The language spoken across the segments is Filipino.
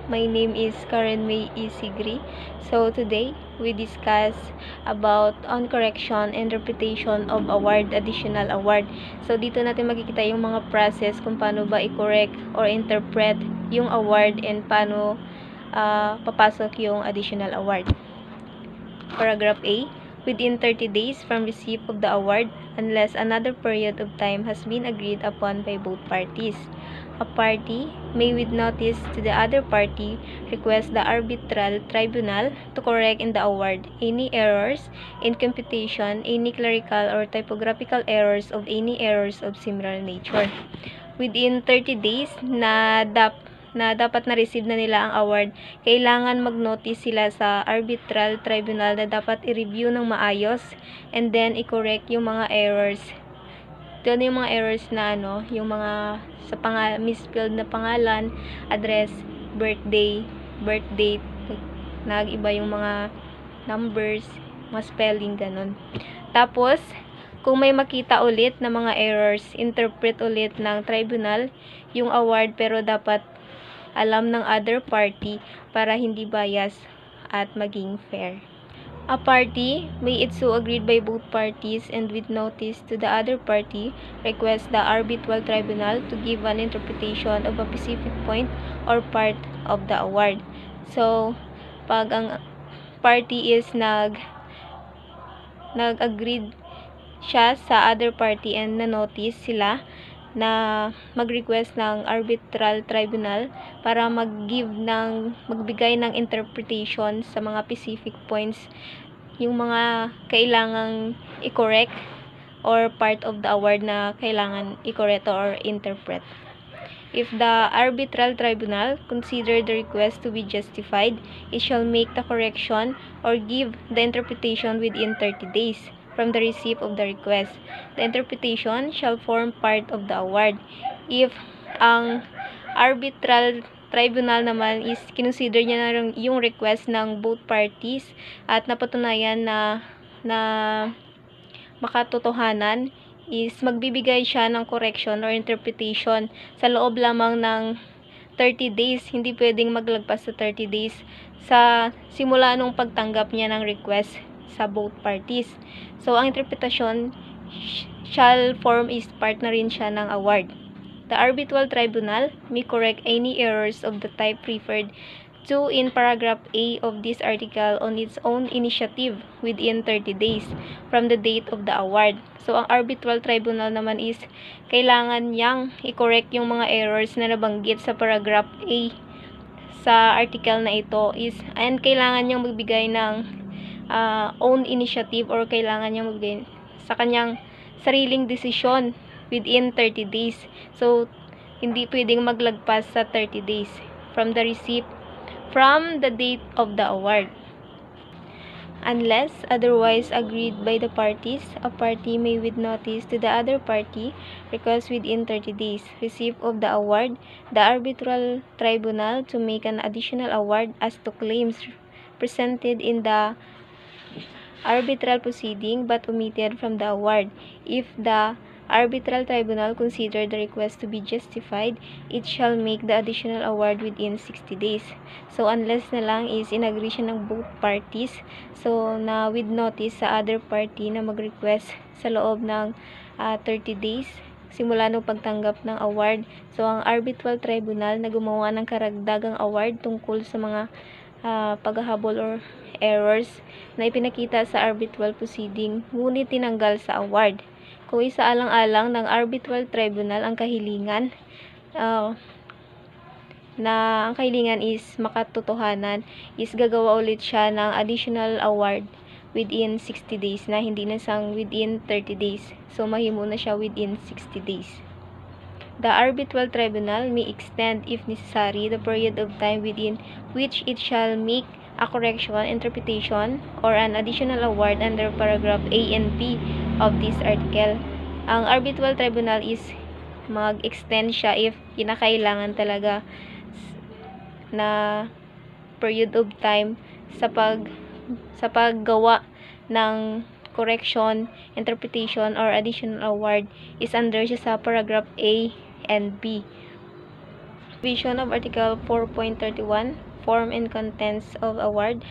My name is Karen May Isigri. So today, we discuss about on correction and interpretation of award, additional award. So dito natin makikita yung mga process kung paano ba i-correct or interpret yung award and paano papasok yung additional award. Paragraph A. Within 30 days from receipt of the award, unless another period of time has been agreed upon by both parties. A party may, with notice to the other party, request the arbitral tribunal to correct in the award any errors in computation, any clerical or typographical errors of any errors of similar nature. Within 30 days na dapat na-receive na nila ang award, kailangan mag-notice sila sa arbitral tribunal na dapat i-review ng maayos and then i-correct yung mga errors. Ito yung mga errors na yung mga sa misspelled na pangalan, address, birthday, birth date, nag-iba yung mga numbers, mga spelling, ganun. Tapos, kung may makita ulit na mga errors, interpret ulit ng tribunal yung award pero dapat alam ng other party para hindi bias at maging fair. A party may it so agreed by both parties and with notice to the other party request the arbitral tribunal to give an interpretation of a specific point or part of the award. So, pag ang party is nag-agreed siya sa other party and na-notice sila na mag-request ng arbitral tribunal para magbigay ng interpretation sa mga specific points, yung mga kailangang i-correct or part of the award na kailangan i-correct or interpret. If the arbitral tribunal consider the request to be justified, it shall make the correction or give the interpretation within 30 days from the receipt of the request. The interpretation shall form part of the award. If ang arbitral tribunal naman is kinonsider niya na yung request ng both parties at napatunayan na makatotohanan, is magbibigay siya ng correction or interpretation sa loob lamang ng 30 days. Hindi pwedeng maglagpas sa 30 days sa simula nung pagtanggap niya ng request sa both parties. So, ang interpretation shall form is part na rin siya ng award. The arbitral tribunal may correct any errors of the type referred to in paragraph A of this article on its own initiative within 30 days from the date of the award. So, ang arbitral tribunal naman is kailangan niyang i-correct yung mga errors na nabanggit sa paragraph A sa article na ito and kailangan niyang magbigay ng own initiative or kailangan niyang magbigay sa kanyang sariling desisyon within 30 days. So, hindi pwedeng maglagpas sa 30 days from the receipt from the date of the award. Unless otherwise agreed by the parties, a party may with notice to the other party request within 30 days receipt of the award the arbitral tribunal to make an additional award as to claims presented in the arbitral proceeding but omitted from the award. If the arbitral tribunal consider the request to be justified, it shall make the additional award within 60 days. So, unless na lang is in-agree siya ng both parties, so na with notice sa other party na mag-request sa loob ng 30 days simula nung pagtanggap ng award. So, ang arbitral tribunal na gumawa ng karagdagang award tungkol sa mga paghahabol or errors na ipinakita sa arbitral proceeding ngunit tinanggal sa award. Kung isaalang-alang ng arbitral tribunal ang kahilingan na ang kahilingan is makatotohanan, is gagawa ulit siya ng additional award within 60 days na hindi na sang within 30 days. So, mahimo na siya within 60 days. The arbitral tribunal may extend, if necessary, the period of time within which it shall make a correction, interpretation, or an additional award under paragraph A and B of this article. Ang arbitral tribunal is mag-extend siya if kinakailangan talaga na period of time sa paggawa ng correction, interpretation, or additional award is under siya sa paragraph A and B. provision of Article 4.31, form and contents of award,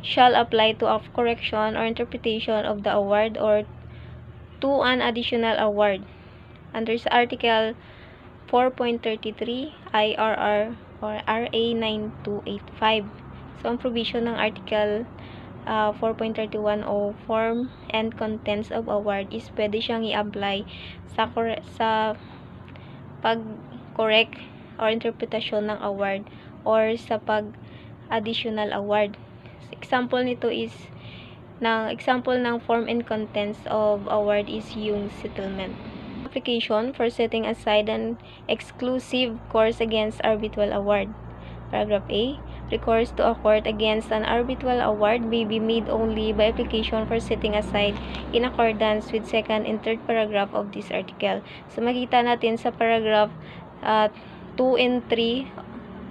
shall apply to a correction or interpretation of the award or to an additional award. Under Article 4.33 IRR or RA 9285. So, ang provision ng Article 4.31 o form and contents of award is pwede siyang i-apply sa pag-correct or interpretasyon ng award or sa pag-additional award. Example nito is example ng form and contents of award is yung settlement. Application for setting aside an exclusive course against arbitral award. Paragraph A. Recourse to a court against an arbitral award may be made only by application for setting aside in accordance with second and third paragraph of this article. So, makita natin sa paragraph 2 and 3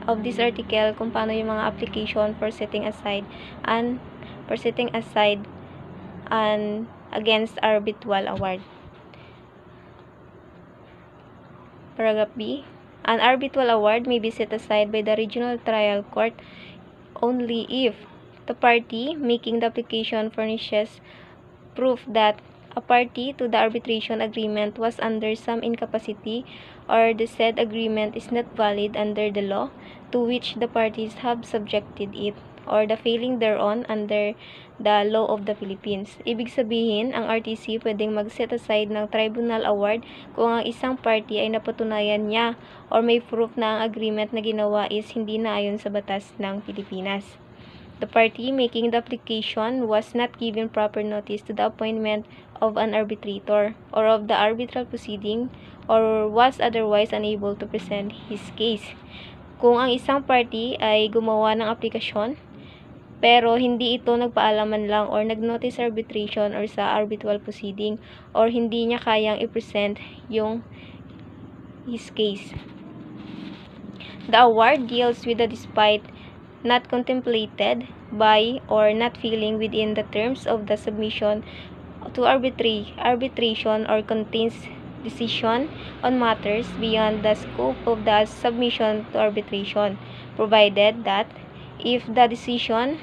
of this article kung paano yung mga application for setting aside an against arbitral award. Paragraph B. An arbitral award may be set aside by the regional trial court only if the party making the application furnishes proof that a party to the arbitration agreement was under some incapacity or the said agreement is not valid under the law to which the parties have subjected it or the failing thereon under the law of the Philippines. Ibig sabihin, ang RTC pwedeng mag-set aside ng tribunal award kung ang isang party ay napatunayan niya or may proof na ang agreement na ginawa is hindi naayon sa batas ng Pilipinas. The party making the application was not given proper notice to the appointment of an arbitrator or of the arbitral proceeding or was otherwise unable to present his case. Kung ang isang party ay gumawa ng aplikasyon pero hindi ito nagpaalaman lang or nag-notice arbitration or sa arbitral proceeding or hindi niya kayang i-present yung his case. The award deals with the dispute not contemplated by or not falling within the terms of the submission to arbitration or contains decision on matters beyond the scope of the submission to arbitration, provided that if the decision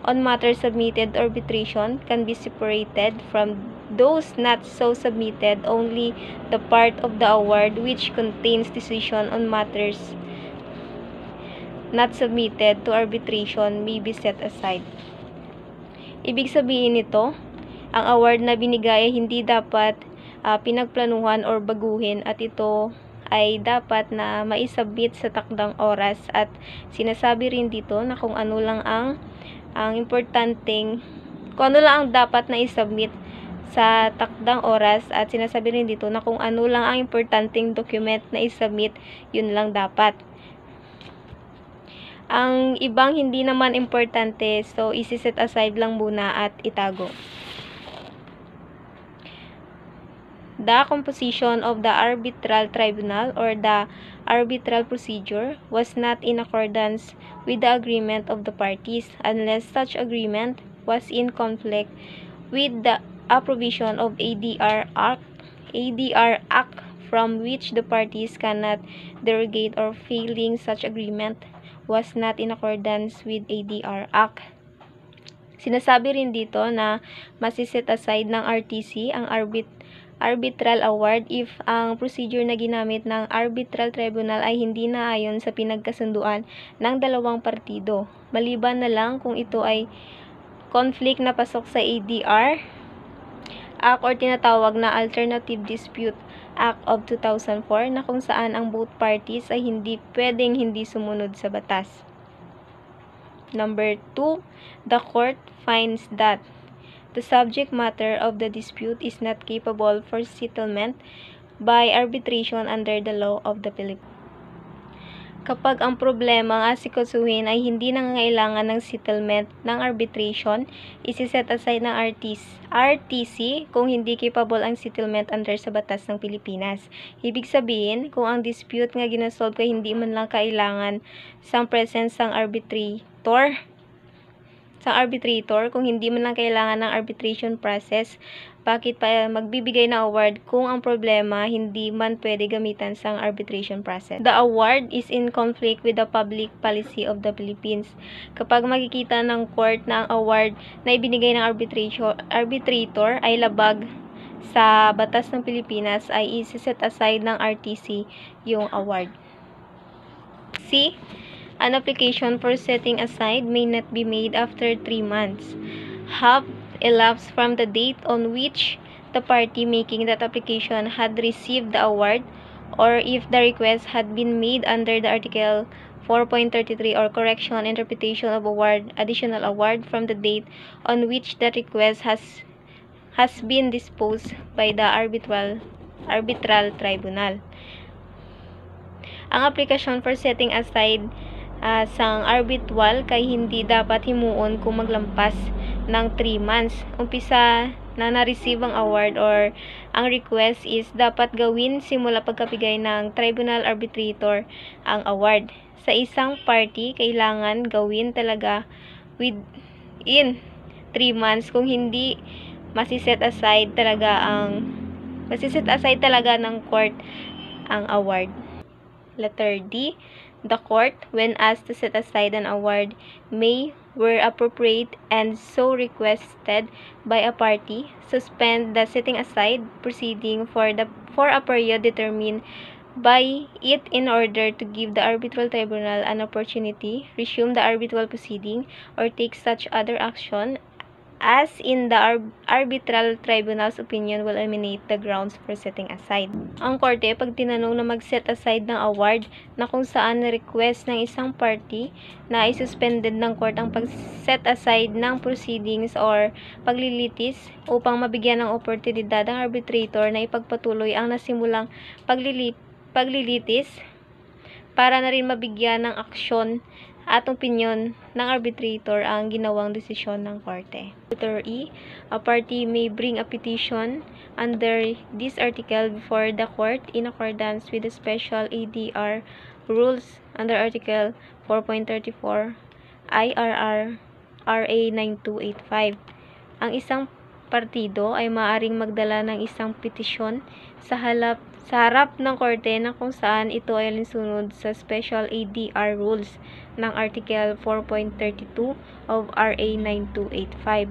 on matters submitted to arbitration can be separated from those not so submitted, only the part of the award which contains decision on matters not submitted to arbitration may be set aside. Ibig sabihin nito, ang award na binigay ay hindi dapat pinagplanuhan or baguhin at ito ay dapat na maisubmit sa takdang oras at sinasabi rin dito na kung ano lang ang dapat na isubmit sa takdang oras at sinasabi rin dito na kung ano lang ang importanteng document na isubmit, yun lang dapat. Ang ibang hindi naman importante, so isi-set aside lang muna at itago. The composition of the arbitral tribunal or the arbitral procedure was not in accordance with the agreement of the parties unless such agreement was in conflict with the provision of ADR Act from which the parties cannot derogate or failing such agreement was not in accordance with ADR Act. Sinasabi rin dito na masiset aside ng RTC ang arbitral award if ang procedure na ginamit ng arbitral tribunal ay hindi naayon sa pinagkasunduan ng dalawang partido. Maliban na lang kung ito ay conflict na pasok sa ADR Act or tinatawag na Alternative Dispute Act of 2004 na kung saan ang both parties ay hindi pwedeng hindi sumunod sa batas. Number 2, the court finds that the subject matter of the dispute is not capable for settlement by arbitration under the law of the Philippines. Kapag ang problema ang asikasuhin ay hindi nangangailangan ng settlement ng arbitration, isi-set aside ng RTC kung hindi capable ang settlement under sa batas ng Pilipinas. Ibig sabihin, kung ang dispute nga ginasolve ay hindi man lang kailangan sa presence ng arbitrator sa arbitrator kung hindi man lang kailangan ng arbitration process. Bakit pa magbibigay ng award kung ang problema hindi man pwede gamitan sa arbitration process? The award is in conflict with the public policy of the Philippines. Kapag makikita ng court na ang award na ibinigay ng arbitrator ay labag sa batas ng Pilipinas, ay isi-set aside ng RTC yung award. C. An application for setting aside may not be made after 3 months. Have elapsed from the date on which the party making that application had received the award, or if the request had been made under the Article 4.33 or correction interpretation of award, additional award from the date on which the request has been disposed by the arbitral tribunal. Ang aplikasyon for setting aside sang arbitral kay hindi dapat himuon kung maglampas ng 3 months. Umpisa na na-receive ang award or ang request is dapat gawin simula pagkabigay ng tribunal arbitrator ang award. Sa isang party, kailangan gawin talaga within 3 months. Kung hindi, masiset aside talaga ng court ang award. Letter D. The court, when asked to set aside an award, may, where appropriate and so requested by a party, suspend the setting aside proceeding for a period determined by it in order to give the arbitral tribunal an opportunity, resume the arbitral proceeding, or take such other action as in the arbitral tribunal's opinion will eliminate the grounds for setting aside. Ang korte, pag tinanong na mag-set aside ng award na kung saan request ng isang party na i-suspended ng court ang pag-set aside ng proceedings or paglilitis upang mabigyan ng oportunidad ang arbitrator na ipagpatuloy ang nasimulang paglilitis para na rin mabigyan ng aksyon at opinyon ng arbitrator ang ginawang desisyon ng korte. Letter E. A party may bring a petition under this article before the court in accordance with the special ADR rules under Article 4.34 IRR RA 9285. Ang isang partido ay maaaring magdala ng isang petisyon sa harap ng korte na kung saan ito ay alinsunod sa Special ADR Rules ng Article 4.32 of RA 9285.